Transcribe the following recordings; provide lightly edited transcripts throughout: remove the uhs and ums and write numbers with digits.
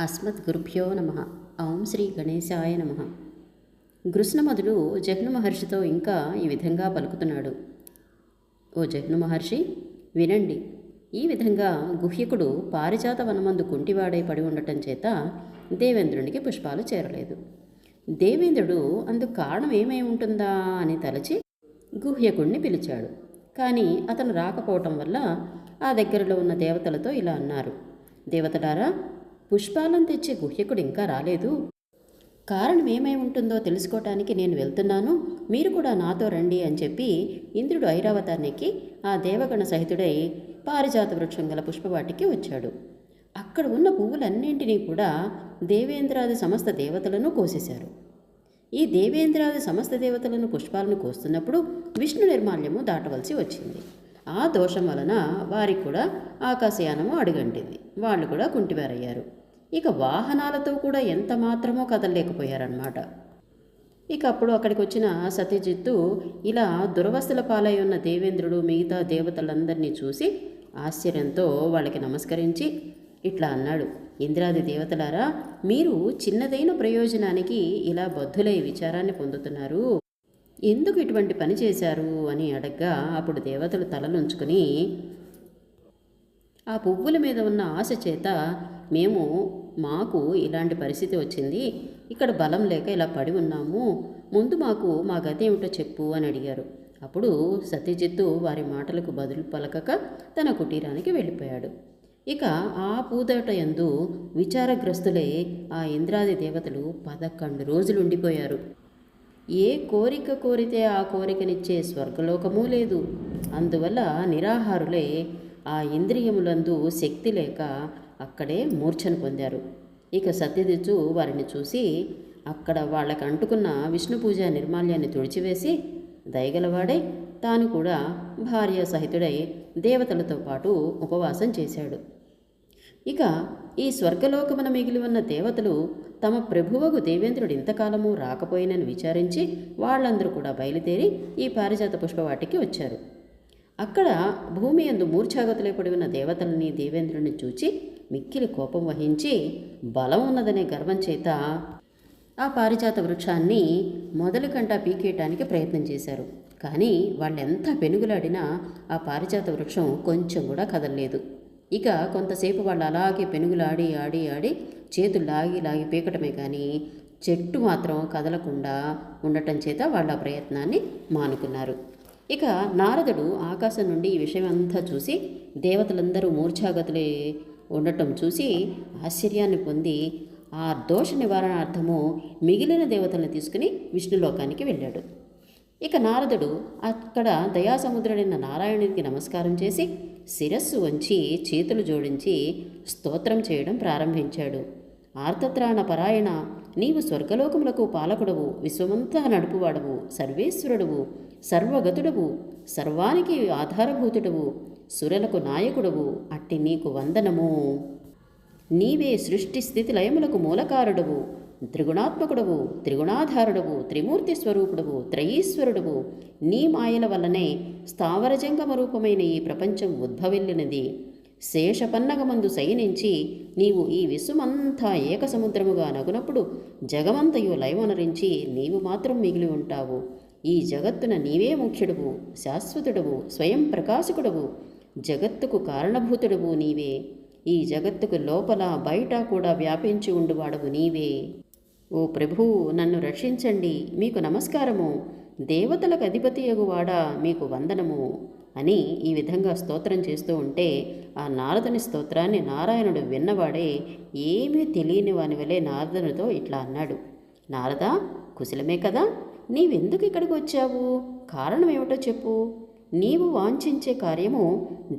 అస్మద్గురుభ్యో నమ. ఓం శ్రీ గణేశాయ నమ. గృష్ణమధుడు జఘ్ను మహర్షితో ఇంకా ఈ విధంగా పలుకుతున్నాడు. ఓ జఘ్ను మహర్షి, వినండి. ఈ విధంగా గుహ్యకుడు పారిజాత వనమందు కుంటివాడై పడి ఉండటం చేత దేవేంద్రునికి పుష్పాలు చేరలేదు. దేవేంద్రుడు అందుకు కారణం ఏమై ఉంటుందా అని తలచి గుహ్యకుడిని పిలిచాడు. కానీ అతను రాకపోవటం వల్ల ఆ దగ్గరలో ఉన్న దేవతలతో ఇలా అన్నారు: దేవతలారా, పుష్పాలను తెచ్చే గుహ్యకుడు ఇంకా రాలేదు. కారణం ఏమై ఉంటుందో తెలుసుకోవటానికి నేను వెళ్తున్నాను, మీరు కూడా నాతో రండి అని చెప్పి ఇంద్రుడు ఐరావతానికి ఆ దేవగణ సహితుడై పారిజాత వృక్షం గల పుష్పవాటికి వచ్చాడు. అక్కడ ఉన్న పువ్వులన్నింటినీ కూడా దేవేంద్రాది సమస్త దేవతలను కోసేశారు. ఈ దేవేంద్రాది సమస్త దేవతలను పుష్పాలను కోస్తున్నప్పుడు విష్ణు నిర్మాల్యము దాటవలసి వచ్చింది. ఆ దోషం వలన వారికి కూడా ఆకాశయానము అడుగంటింది. వాళ్ళు కూడా కుంటివారయ్యారు. ఇక వాహనాలతో కూడా ఎంత మాత్రమో కదలలేకపోయారన్నమాట. ఇక అప్పుడు అక్కడికి వచ్చిన సత్యజిత్తు ఇలా దురవస్థల పాలై ఉన్న దేవేంద్రుడు మిగతా దేవతలందరినీ చూసి ఆశ్చర్యంతో వాళ్ళకి నమస్కరించి ఇట్లా అన్నాడు: ఇంద్రాది దేవతలారా, మీరు చిన్నదైన ప్రయోజనానికి ఇలా బద్ధులై విచారాన్ని పొందుతున్నారు. ఎందుకు ఇటువంటి పని చేశారు అని అడగ్గా అప్పుడు దేవతలు తలలుంచుకుని, ఆ పువ్వుల మీద ఉన్న ఆశ చేత మాకు ఇలాంటి పరిస్థితి వచ్చింది, ఇక్కడ బలం లేక ఇలా పడి ఉన్నాము, ముందు మా గతి ఏమిటో చెప్పు అని అడిగారు. అప్పుడు సత్యజిత్తు వారి మాటలకు బదులు పలకక తన కుటీరానికి వెళ్ళిపోయాడు. ఇక ఆ పూదట యందు విచారగ్రస్తులై ఆ ఇంద్రాది దేవతలు 11 రోజులు ఉండిపోయారు. ఏ కోరిక కోరితే ఆ కోరికనిచ్చే స్వర్గలోకమూ లేదు. అందువల్ల నిరాహారులే ఆ ఇంద్రియములందు శక్తి లేక అక్కడే మూర్ఛను పొందారు. ఇక సత్యజిత్తు వారిని చూసి అక్కడ వాళ్ళకి అంటుకున్న విష్ణు పూజ నిర్మాల్యాన్ని తుడిచివేసి దయగలవాడై తాను కూడా భార్య సహితుడై దేవతలతో పాటు ఉపవాసం చేశాడు. ఇక ఈ స్వర్గలోకమున మిగిలి ఉన్న దేవతలు తమ ప్రభువగు దేవేంద్రుడు ఇంతకాలము రాకపోయినని విచారించి వాళ్ళందరూ కూడా బయలుదేరి ఈ పారిజాత పుష్పవాటికి వచ్చారు. అక్కడ భూమి యందు మూర్ఛాగతులై పడి ఉన్న దేవతలని దేవేంద్రుని చూచి మిక్కిలి కోపం వహించి బలం ఉన్నదనే గర్వం చేత ఆ పారిజాత వృక్షాన్ని మొదలు కంటా పీకేయటానికి ప్రయత్నం చేశారు. కానీ వాళ్ళెంత పెనుగులాడినా ఆ పారిజాత వృక్షం కొంచెం కూడా కదలలేదు. ఇక కొంతసేపు వాళ్ళు అలాగే పెనుగులాడి ఆడి ఆడి చేతులు లాగి పీకటమే కానీ చెట్టు మాత్రం కదలకుండా ఉండటం చేత వాళ్ళ ప్రయత్నాన్ని మానుకున్నారు. ఇక నారదుడు ఆకాశం నుండి ఈ విషయం అంతా చూసి దేవతలందరూ మూర్ఛాగతులే ఉండటం చూసి ఆశ్చర్యాన్ని పొంది ఆ దోష నివారణార్థము మిగిలిన దేవతలను తీసుకుని విష్ణులోకానికి వెళ్ళాడు. ఇక నారదుడు అక్కడ దయాసముద్రుడైన నారాయణుడికి నమస్కారం చేసి శిరస్సు వంచి చేతులు జోడించి స్తోత్రం చేయడం ప్రారంభించాడు. ఆర్తత్రాణ పరాయణ, నీవు స్వర్గలోకములకు పాలకుడవు, విశ్వమంతా నడుపువాడవు, సర్వేశ్వరుడవు, సర్వగతుడవు, సర్వానికి ఆధారభూతుడవు, సురలకు నాయకుడవు, అట్టి నీకు వందనము. నీవే సృష్టి స్థితి లయములకు మూలకారుడవు, త్రిగుణాత్మకుడవు, త్రిగుణాధారుడవు, త్రిమూర్తి స్వరూపుడవు, త్రయీశ్వరుడవు. నీ మాయల వల్లనే స్థావరజంగమ రూపమైన ఈ ప్రపంచం ఉద్భవిల్లినది. శేషపన్నగమందు శయనించి నీవు ఈ విశ్వమంతా ఏకసముద్రముగా నగునప్పుడు జగమంతయు లయమనరించి నీవు మాత్రం మిగిలి ఉంటావు. ఈ జగత్తున నీవే ముఖ్యుడవు, శాశ్వతుడవు, స్వయం ప్రకాశకుడవు, జగత్తుకు కారణభూతుడవు నీవే. ఈ జగత్తుకు లోపల బయట కూడా వ్యాపించి ఉండువాడవు నీవే. ఓ ప్రభు, నన్ను రక్షించండి, మీకు నమస్కారము. దేవతలకు అధిపతి యగువాడా, మీకు వందనము అని ఈ విధంగా స్తోత్రం చేస్తూ ఉంటే ఆ నారదుని స్తోత్రాన్ని నారాయణుడు విన్నవాడే ఏమీ తెలియని వాని వలె నారదునితో ఇట్లా అన్నాడు: నారదా, కుశలమే కదా? నీవెందుకు ఇక్కడికి వచ్చావు? కారణం ఏమిటో చెప్పు. నీవు వాంఛించే కార్యము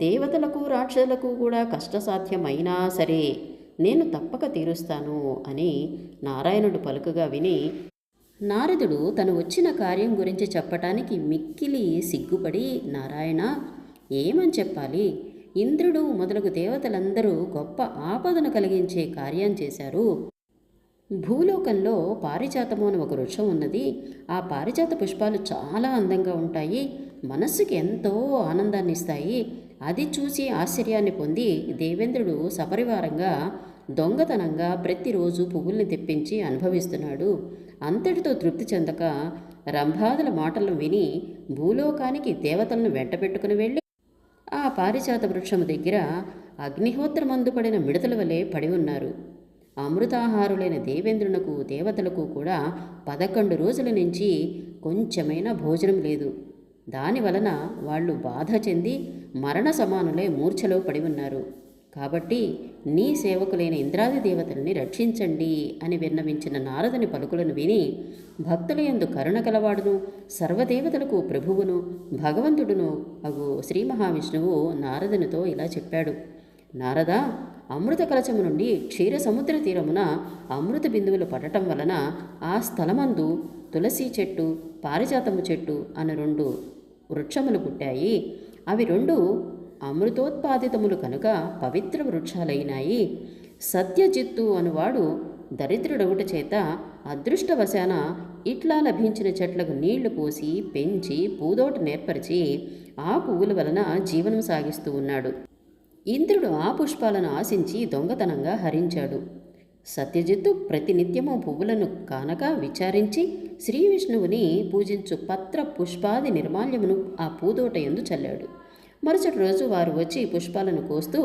దేవతలకు రాక్షసులకు కూడా కష్టసాధ్యమైనా సరే నేను తప్పక తీరుస్తాను అని నారాయణుడు పలుకగా విని నారదుడు తను వచ్చిన కార్యం గురించి చెప్పటానికి మిక్కిలి సిగ్గుపడి, నారాయణ, ఏమని చెప్పాలి? ఇంద్రుడు మొదలగు దేవతలందరూ గొప్ప ఆపదను కలిగించే కార్యం చేశారు. భూలోకంలో పారిజాతము అని ఒక వృక్షం ఉన్నది. ఆ పారిజాత పుష్పాలు చాలా అందంగా ఉంటాయి, మనస్సుకి ఎంతో ఆనందాన్ని ఇస్తాయి. అది చూసి ఆశ్చర్యాన్ని పొంది దేవేంద్రుడు సపరివారంగా దొంగతనంగా ప్రతిరోజు పువ్వుల్ని తెప్పించి అనుభవిస్తున్నాడు. అంతటితో తృప్తి చెందక రంభాదుల మాటలను విని భూలోకానికి దేవతలను వెంటబెట్టుకుని వెళ్ళి ఆ పారిజాత వృక్షము దగ్గర అగ్నిహోత్రమందు పడిన మిడతల వలె పడి ఉన్నారు. అమృతాహారులైన దేవేంద్రునకు దేవతలకు కూడా 11 రోజుల నుంచి కొంచెమైనా భోజనం లేదు. దానివలన వాళ్ళు బాధ చెంది మరణ సమానులై మూర్ఛలో పడి ఉన్నారు. కాబట్టి నీ సేవకులైన ఇంద్రాది దేవతల్ని రక్షించండి అని విన్నవించిన నారదుని పలుకులను విని భక్తుల యందు కరుణ కలవాడును సర్వదేవతలకు ప్రభువును భగవంతుడును అగు శ్రీ మహావిష్ణువు నారదునితో ఇలా చెప్పాడు. నారదా, అమృత కలచము నుండి క్షీర సముద్ర తీరమున అమృత బిందువులు పడటం వలన ఆ స్థలమందు తులసి చెట్టు పారిజాతము చెట్టు అను 2 వృక్షములు పుట్టాయి. అవి 2 అమృతోత్పాదితములు కనుక పవిత్ర వృక్షాలైనాయి. సత్యజిత్తు అనువాడు దరిద్రుడవుట చేత అదృష్టవశాన ఇట్లా లభించిన చెట్లకు నీళ్లు పోసి పెంచి పూదోట నేర్పరిచి ఆ పువ్వుల వలన జీవనం సాగిస్తూ ఉన్నాడు. ఇంద్రుడు ఆ పుష్పాలను ఆశించి దొంగతనంగా హరించాడు. సత్యజిత్తు ప్రతినిత్యము పువ్వులను కానక విచారించి శ్రీ విష్ణువుని పూజించు పత్ర పుష్పాది నిర్మాల్యమును ఆ పూదోట యందు చల్లాడు. మరుసటి రోజు వారు వచ్చి పుష్పాలను కోస్తూ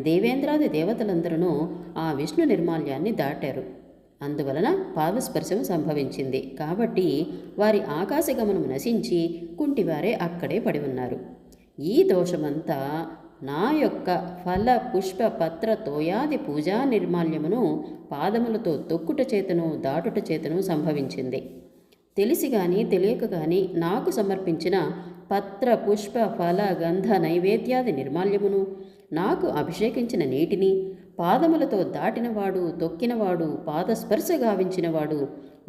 దేవేంద్రాది దేవతలందరూ ఆ విష్ణు నిర్మాల్యాన్ని దాటారు. అందువలన పాదస్పర్శం సంభవించింది. కాబట్టి వారి ఆకాశగమనము నశించి కుంటివారే అక్కడే పడి ఉన్నారు. ఈ దోషమంతా నా యొక్క ఫల పుష్ప పత్ర తోయాది పూజా నిర్మాల్యమును పాదములతో తొక్కుట చేతను దాటుట చేతను సంభవించింది. తెలిసి గాని తెలియక గాని నాకు సమర్పించిన పత్ర పుష్ప ఫల గంధ నైవేద్యాది నిర్మాల్యమును నాకు అభిషేకించిన నీటిని పాదములతో దాటినవాడు తొక్కినవాడు పాదస్పర్శ గావించినవాడు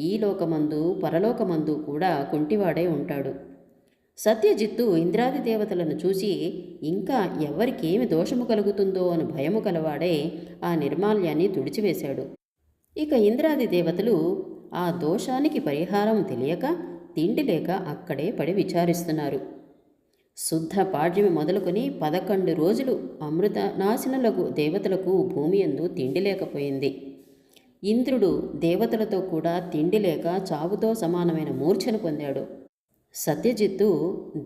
ఈ లోకమందు పరలోకమందు కూడా కుంటివాడై ఉంటాడు. సత్యజిత్తు ఇంద్రాది దేవతలను చూసి ఇంకా ఎవరికేమి దోషము కలుగుతుందో అని భయము కలవాడే ఆ నిర్మాల్యాన్ని తుడిచివేశాడు. ఇక ఇంద్రాది దేవతలు ఆ దోషానికి పరిహారం తెలియక తిండి లేక అక్కడే పడి విచారిస్తున్నారు. శుద్ధ పాడ్యమి మొదలుకొని 11 రోజులు అమృత నాశనులకు దేవతలకు భూమి యందు తిండి లేకపోయింది. ఇంద్రుడు దేవతలతో కూడా తిండి లేక చావుతో సమానమైన మూర్ఛను పొందాడు. సత్యజిత్తు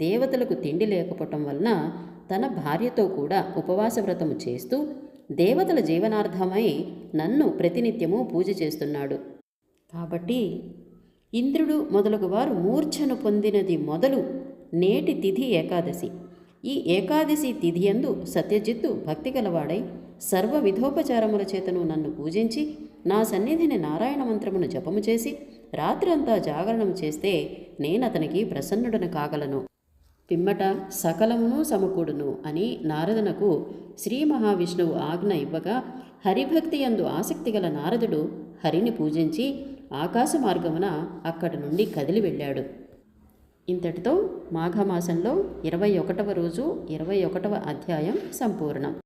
దేవతలకు తిండి లేకపోవటం వలన తన భార్యతో కూడా ఉపవాస వ్రతము చేస్తూ దేవతల జీవనార్థమై నన్ను ప్రతినిత్యము పూజ చేస్తున్నాడు. కాబట్టి ఇంద్రుడు మొదలగు వారు మూర్ఛను పొందినది మొదలు నేటి తిథి ఏకాదశి. ఈ ఏకాదశి తిథియందు సత్యజిత్తు భక్తి గలవాడై సర్వ విధోపచారముల చేతను నన్ను పూజించి నా సన్నిధిని నారాయణ మంత్రమును జపము చేసి రాత్రంతా జాగరణం చేస్తే నేనతనికి ప్రసన్నుడను కాగలను. పిమ్మట సకలమును సమకూడును అని నారదునకు శ్రీ మహావిష్ణువు ఆజ్ఞ ఇవ్వగా హరిభక్తి యందు ఆసక్తి గల నారదుడు హరిని పూజించి ఆకాశ మార్గమున అక్కడి నుండి కదిలి వెళ్ళాడు. ఇంతటితో మాఘమాసంలో 21వ రోజు 21వ అధ్యాయం సంపూర్ణం.